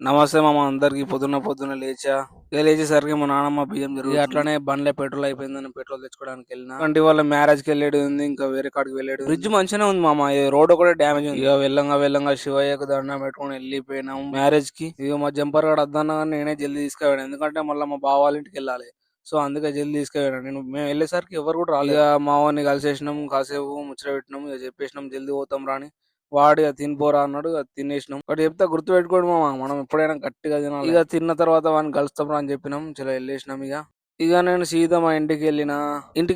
నమస్తే మామ అందరికి పొద్దున్న లేచా లేచేసరికి మా నాన్నమ్మ బియ్యం జరుగుతుంది. అట్లనే బండ్లే పెట్రోల్ అయిపోయిందని పెట్రోల్ తెచ్చుకోవడానికి వెళ్ళినా. అంటే వాళ్ళ మ్యారేజ్ కి వెళ్ళేది ఉంది, ఇంకా వేరే కాడికి వెళ్ళేది. బ్రిడ్జ్ మంచిగానే ఉంది మామ, రోడ్ కూడా డ్యామేజ్ ఉంది. ఇక వెళ్ళంగా శివయ్యకు దండం పెట్టుకుని వెళ్ళిపోయినాం మ్యారేజ్ కి. ఇక మా జంపర్ గడ వద్దన్నా కానీ నేనే జల్దీ తీసుకెళ్ళాను, ఎందుకంటే మళ్ళీ మా బావ వాళ్ళ ఇంటికి వెళ్ళాలి. సో అందుకే జల్దీ తీసుకెళ్ళాను. మేము వెళ్ళేసరికి ఎవరు కూడా రాలేదు. ఇక మా వాడిని కలిసేసినాం, కాసేపు ముచ్చట పెట్టినాం, ఇక చెప్పేసినాం జల్దీ పోతాం రాని. వాడు ఇక తినిపోరా అన్నాడు, ఇక తినేసినాం. ఒకటి చెప్తా గుర్తు పెట్టుకోండి మామ, మనం ఎప్పుడైనా గట్టిగా తినాలి. ఇక తిన్న తర్వాత వాడిని కలుస్తాం రా అని చెప్పినాం. చలో వెళ్ళేసినాం. ఇక నేను సీదా మా ఇంటికి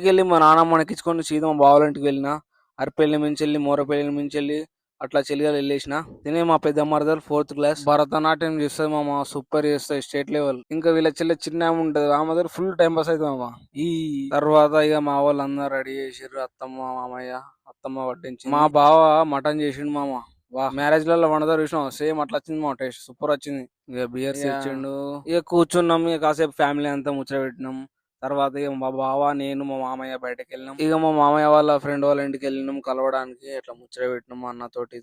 వెళ్ళి మా నాన్నమ్మని ఎక్కించుకొని సీదా మా బావల ఇంటికి వెళ్ళిన. అరపెల్లి మించెల్లి మోరపెల్లి మించెల్లి అట్లా చెలిగా వెళ్ళేసిన. తినే మా పెద్ద మరదలు 4th క్లాస్ భరతనాట్యం చేస్తుంది మామ, సూపర్ చేస్తుంది, స్టేట్ లెవెల్. ఇంకా వీళ్ళ చెల్లి చిన్న ఆమె ఉంటది, ఆ మధ్య ఫుల్ టైం పాస్ అవుతుంది మామ. ఈ తర్వాత ఇక మా వాళ్ళు అందరూ రెడీ చేసిర్రు, అత్తమ్మ మామయ్య. అత్తమ్మ వడ్డించి మా బావ మటన్ చేసిండు మామ. వా మ్యారేజ్ లలో వండదారు చూసినాం, సేమ్ అట్లా వచ్చింది మా టేస్ట్, సూపర్ వచ్చింది. ఇక బియర్స్ ఇచ్చిండు. ఇక కూర్చున్నాం, ఇక కాసేపు ఫ్యామిలీ అంతా ముచ్చట పెట్టినాం. తర్వాత ఇక మా బావ నేను మా మామయ్య బయటకు వెళ్ళినాం. ఇక మా మామయ్య వాళ్ళ ఫ్రెండ్ వాళ్ళ ఇంటికి వెళ్ళినాం కలవడానికి, అట్లా ముచ్చట పెట్టినాం మా అన్నతోటి.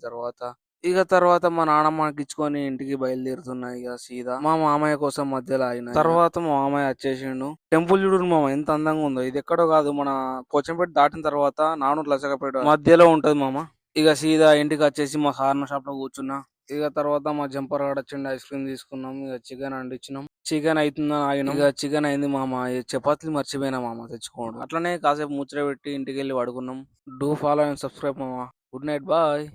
తర్వాత మా నాన్నమ్మకి ఇచ్చుకొని ఇంటికి బయలుదేరుతున్నా. ఇక సీదా మా మామయ్య కోసం మధ్యలో ఆయన తర్వాత మా మామయ్య వచ్చేసిండు. టెంపుల్ చూడు మామ ఎంత అందంగా ఉందో. ఇది ఎక్కడో కాదు, మన పోచంపేట దాటిన తర్వాత నానూరు లచ్చకపేట మధ్యలో ఉంటది మామ. ఇక సీదా ఇంటికి వచ్చేసి మా హార్న షాప్ లో కూర్చున్నా. ఇక తర్వాత మా జంపర్ గాడు వచ్చిండు, ఐస్ క్రీమ్ తీసుకున్నాం. ఇక చికెన్ వండించినాం. చికెన్ అవుతుందని ఆగినాం. ఇక చికెన్ అయింది మామ. చపాతీలు మర్చిపోయినా మామ తెచ్చుకోండి. అట్లనే కాసేపు ముచ్చట పెట్టి ఇంటికి వెళ్ళి పడుకున్నాం. డూ ఫాలో అండ్ సబ్స్క్రైబ్ మామ. Good night, bye.